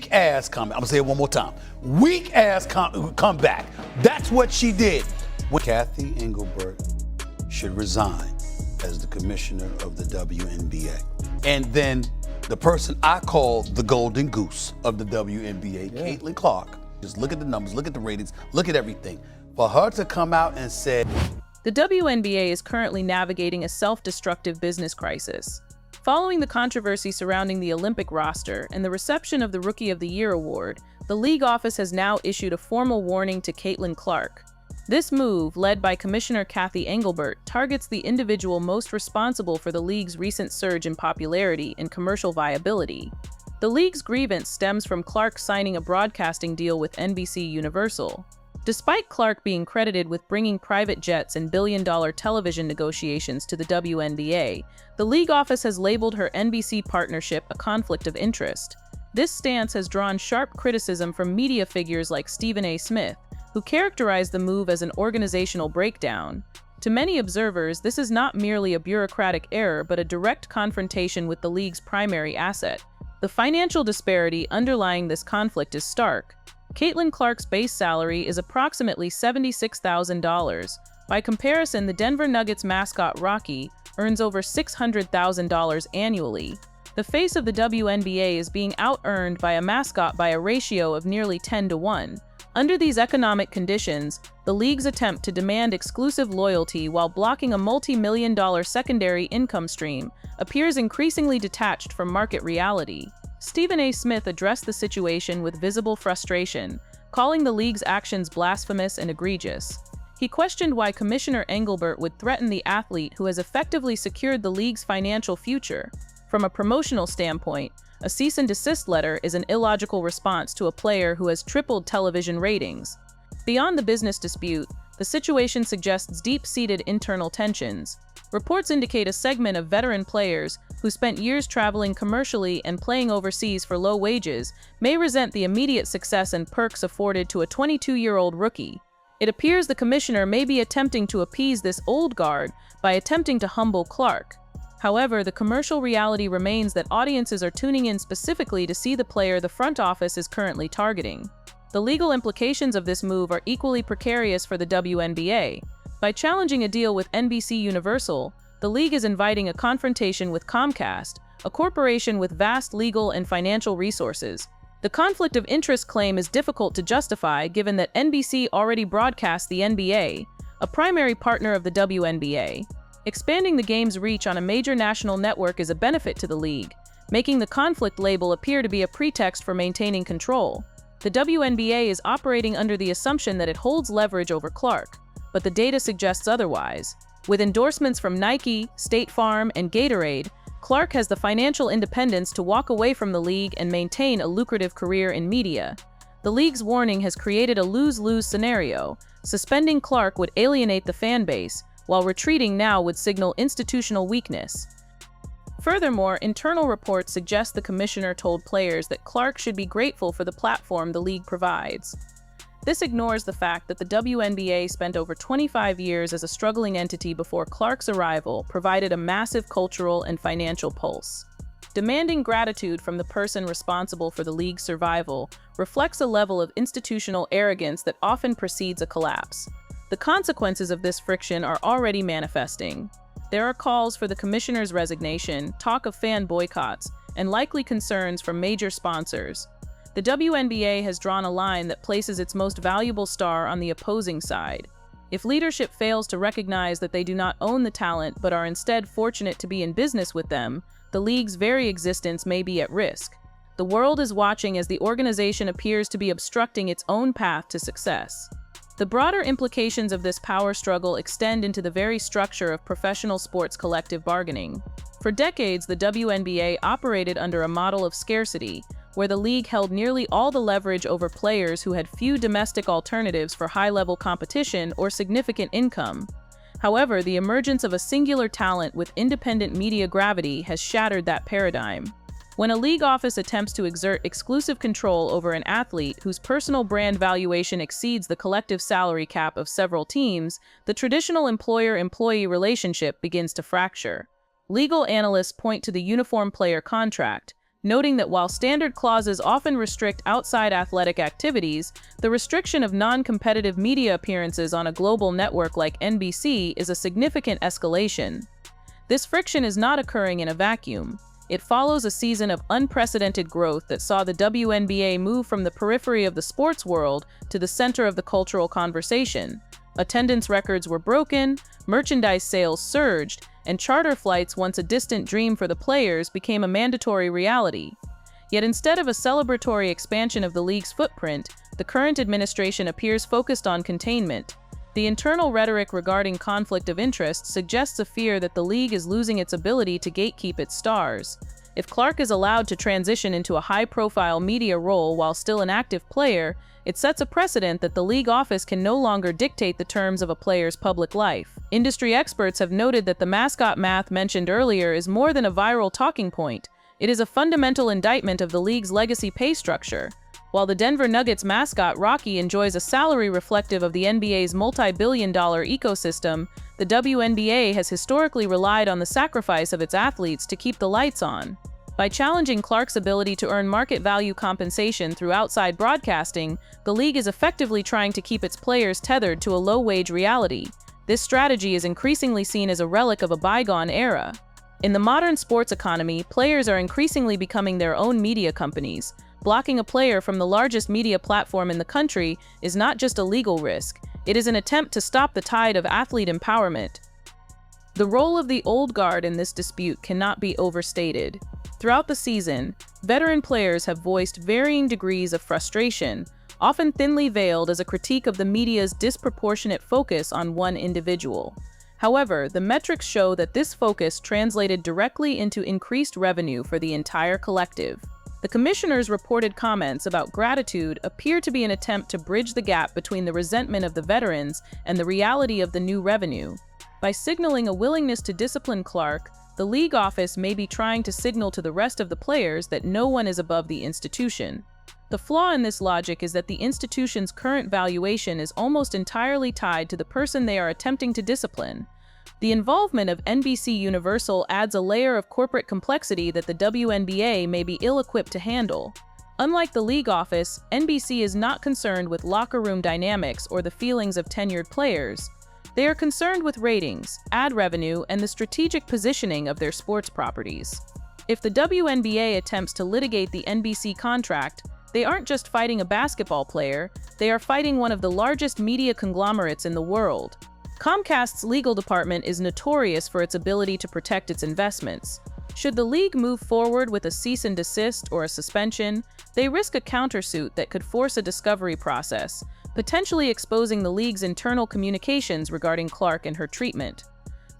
weak ass comeback. I'm gonna say it one more time. Weak ass comeback. That's what she did. When Kathy Engelbert should resign as the commissioner of the WNBA. And then the person I call the golden goose of the WNBA, Caitlin Clark, just look at the numbers, look at the ratings, look at everything. For her to come out and say, the WNBA is currently navigating a self-destructive business crisis. Following the controversy surrounding the Olympic roster and the reception of the Rookie of the Year award, the league office has now issued a formal warning to Caitlin Clark. This move, led by Commissioner Kathy Engelbert, targets the individual most responsible for the league's recent surge in popularity and commercial viability. The league's grievance stems from Clark signing a broadcasting deal with NBC Universal. Despite Clark being credited with bringing private jets and billion-dollar television negotiations to the WNBA, the league office has labeled her NBC partnership a conflict of interest. This stance has drawn sharp criticism from media figures like Stephen A. Smith, who characterized the move as an organizational breakdown. To many observers, this is not merely a bureaucratic error but a direct confrontation with the league's primary asset. The financial disparity underlying this conflict is stark. Caitlin Clark's base salary is approximately $76,000. By comparison, the Denver Nuggets mascot Rocky earns over $600,000 annually. The face of the WNBA is being out-earned by a mascot by a ratio of nearly 10-to-1. Under these economic conditions, the league's attempt to demand exclusive loyalty while blocking a multi-million-dollar secondary income stream appears increasingly detached from market reality. Stephen A. Smith addressed the situation with visible frustration, calling the league's actions blasphemous and egregious. He questioned why Commissioner Engelbert would threaten the athlete who has effectively secured the league's financial future. From a promotional standpoint, a cease and desist letter is an illogical response to a player who has tripled television ratings. Beyond the business dispute, the situation suggests deep-seated internal tensions. Reports indicate a segment of veteran players who spent years traveling commercially and playing overseas for low wages may resent the immediate success and perks afforded to a 22-year-old rookie. It appears the commissioner may be attempting to appease this old guard by attempting to humble Clark. However, the commercial reality remains that audiences are tuning in specifically to see the player the front office is currently targeting. The legal implications of this move are equally precarious for the WNBA. By challenging a deal with NBC Universal, the league is inviting a confrontation with Comcast, a corporation with vast legal and financial resources. The conflict of interest claim is difficult to justify given that NBC already broadcasts the NBA, a primary partner of the WNBA. Expanding the game's reach on a major national network is a benefit to the league, making the conflict label appear to be a pretext for maintaining control. The WNBA is operating under the assumption that it holds leverage over Clark, but the data suggests otherwise. With endorsements from Nike, State Farm, and Gatorade, Clark has the financial independence to walk away from the league and maintain a lucrative career in media. The league's warning has created a lose-lose scenario. Suspending Clark would alienate the fan base, while retreating now would signal institutional weakness. Furthermore, internal reports suggest the commissioner told players that Clark should be grateful for the platform the league provides. This ignores the fact that the WNBA spent over 25 years as a struggling entity before Clark's arrival provided a massive cultural and financial pulse. Demanding gratitude from the person responsible for the league's survival reflects a level of institutional arrogance that often precedes a collapse. The consequences of this friction are already manifesting. There are calls for the commissioner's resignation, talk of fan boycotts, and likely concerns from major sponsors. The WNBA has drawn a line that places its most valuable star on the opposing side. If leadership fails to recognize that they do not own the talent but are instead fortunate to be in business with them, the league's very existence may be at risk. The world is watching as the organization appears to be obstructing its own path to success. The broader implications of this power struggle extend into the very structure of professional sports collective bargaining. For decades, the WNBA operated under a model of scarcity, where the league held nearly all the leverage over players who had few domestic alternatives for high-level competition or significant income. However, the emergence of a singular talent with independent media gravity has shattered that paradigm. When a league office attempts to exert exclusive control over an athlete whose personal brand valuation exceeds the collective salary cap of several teams, the traditional employer-employee relationship begins to fracture. Legal analysts point to the Uniform Player Contract, noting that while standard clauses often restrict outside athletic activities, the restriction of non-competitive media appearances on a global network like NBC is a significant escalation. This friction is not occurring in a vacuum. It follows a season of unprecedented growth that saw the WNBA move from the periphery of the sports world to the center of the cultural conversation. Attendance records were broken, merchandise sales surged, and charter flights, once a distant dream for the players, became a mandatory reality. Yet instead of a celebratory expansion of the league's footprint, the current administration appears focused on containment. The internal rhetoric regarding conflict of interest suggests a fear that the league is losing its ability to gatekeep its stars. If Clark is allowed to transition into a high-profile media role while still an active player, it sets a precedent that the league office can no longer dictate the terms of a player's public life. Industry experts have noted that the mascot math mentioned earlier is more than a viral talking point. It is a fundamental indictment of the league's legacy pay structure. While the Denver Nuggets mascot Rocky enjoys a salary reflective of the NBA's multi-billion-dollar ecosystem, the WNBA has historically relied on the sacrifice of its athletes to keep the lights on. By challenging Clark's ability to earn market value compensation through outside broadcasting, the league is effectively trying to keep its players tethered to a low-wage reality. This strategy is increasingly seen as a relic of a bygone era. In the modern sports economy, players are increasingly becoming their own media companies. Blocking a player from the largest media platform in the country is not just a legal risk, it is an attempt to stop the tide of athlete empowerment. The role of the old guard in this dispute cannot be overstated. Throughout the season, veteran players have voiced varying degrees of frustration, often thinly veiled as a critique of the media's disproportionate focus on one individual. However, the metrics show that this focus translated directly into increased revenue for the entire collective. The commissioner's reported comments about gratitude appear to be an attempt to bridge the gap between the resentment of the veterans and the reality of the new revenue. By signaling a willingness to discipline Clark, the league office may be trying to signal to the rest of the players that no one is above the institution. The flaw in this logic is that the institution's current valuation is almost entirely tied to the person they are attempting to discipline. The involvement of NBC Universal adds a layer of corporate complexity that the WNBA may be ill-equipped to handle. Unlike the league office, NBC is not concerned with locker room dynamics or the feelings of tenured players. They are concerned with ratings, ad revenue, and the strategic positioning of their sports properties. If the WNBA attempts to litigate the NBC contract, they aren't just fighting a basketball player, they are fighting one of the largest media conglomerates in the world. Comcast's legal department is notorious for its ability to protect its investments. Should the league move forward with a cease and desist or a suspension, they risk a countersuit that could force a discovery process, potentially exposing the league's internal communications regarding Clark and her treatment.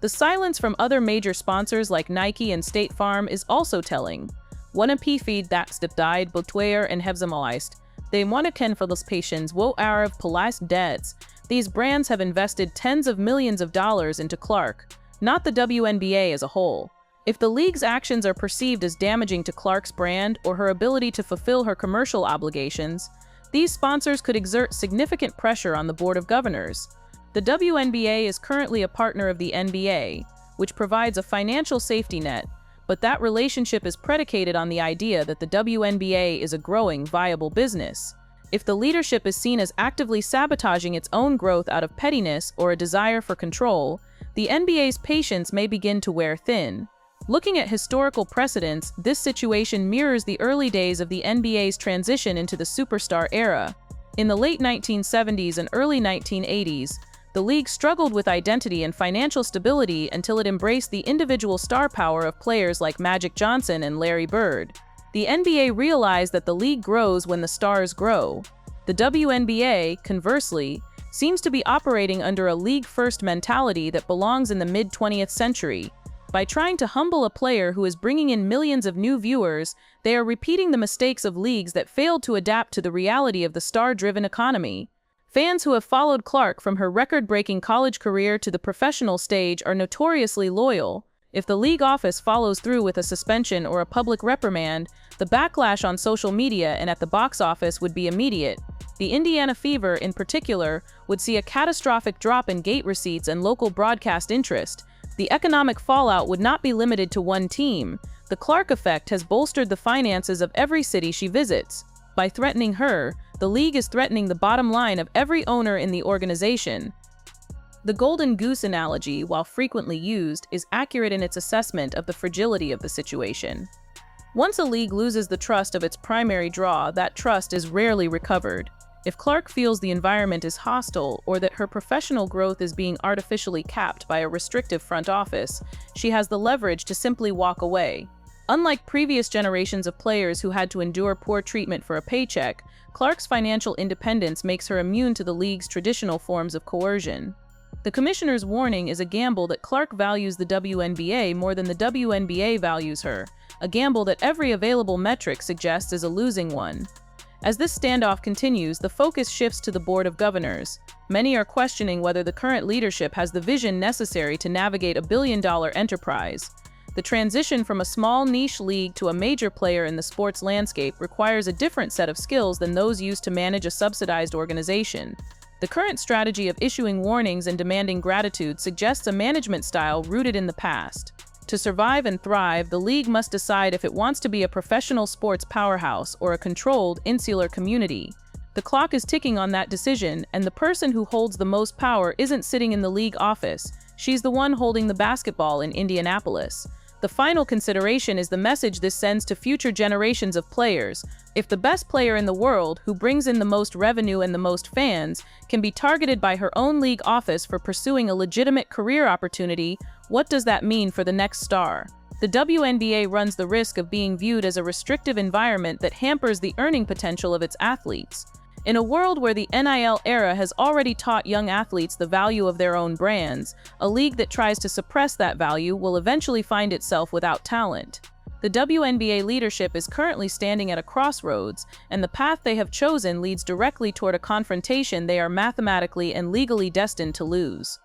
The silence from other major sponsors like Nike and State Farm is also telling. WNBA that's died Botweer and Hebzemoist. They want to ken for those patients wo Arab police debts. These brands have invested tens of millions of dollars into Clark, not the WNBA as a whole. If the league's actions are perceived as damaging to Clark's brand or her ability to fulfill her commercial obligations, these sponsors could exert significant pressure on the Board of Governors. The WNBA is currently a partner of the NBA, which provides a financial safety net, but that relationship is predicated on the idea that the WNBA is a growing, viable business. If the leadership is seen as actively sabotaging its own growth out of pettiness or a desire for control, the NBA's patience may begin to wear thin. Looking at historical precedents, this situation mirrors the early days of the NBA's transition into the superstar era. In the late 1970s and early 1980s, the league struggled with identity and financial stability until it embraced the individual star power of players like Magic Johnson and Larry Bird. The NBA realized that the league grows when the stars grow. The WNBA, conversely, seems to be operating under a league-first mentality that belongs in the mid-20th century. By trying to humble a player who is bringing in millions of new viewers, they are repeating the mistakes of leagues that failed to adapt to the reality of the star-driven economy. Fans who have followed Clark from her record-breaking college career to the professional stage are notoriously loyal. If the league office follows through with a suspension or a public reprimand, the backlash on social media and at the box office would be immediate. The Indiana Fever, in particular, would see a catastrophic drop in gate receipts and local broadcast interest. The economic fallout would not be limited to one team. The Clark effect has bolstered the finances of every city she visits. By threatening her, the league is threatening the bottom line of every owner in the organization. The golden goose analogy, while frequently used, is accurate in its assessment of the fragility of the situation. Once a league loses the trust of its primary draw, that trust is rarely recovered. If Clark feels the environment is hostile or that her professional growth is being artificially capped by a restrictive front office, she has the leverage to simply walk away. Unlike previous generations of players who had to endure poor treatment for a paycheck, Clark's financial independence makes her immune to the league's traditional forms of coercion. The commissioner's warning is a gamble that Clark values the WNBA more than the WNBA values her, a gamble that every available metric suggests is a losing one. As this standoff continues, the focus shifts to the Board of Governors. Many are questioning whether the current leadership has the vision necessary to navigate a billion-dollar enterprise. The transition from a small niche league to a major player in the sports landscape requires a different set of skills than those used to manage a subsidized organization. The current strategy of issuing warnings and demanding gratitude suggests a management style rooted in the past. To survive and thrive, the league must decide if it wants to be a professional sports powerhouse or a controlled, insular community. The clock is ticking on that decision, and the person who holds the most power isn't sitting in the league office. She's the one holding the basketball in Indianapolis. The final consideration is the message this sends to future generations of players. If the best player in the world, who brings in the most revenue and the most fans, can be targeted by her own league office for pursuing a legitimate career opportunity, what does that mean for the next star? The WNBA runs the risk of being viewed as a restrictive environment that hampers the earning potential of its athletes. In a world where the NIL era has already taught young athletes the value of their own brands, a league that tries to suppress that value will eventually find itself without talent. The WNBA leadership is currently standing at a crossroads, and the path they have chosen leads directly toward a confrontation they are mathematically and legally destined to lose.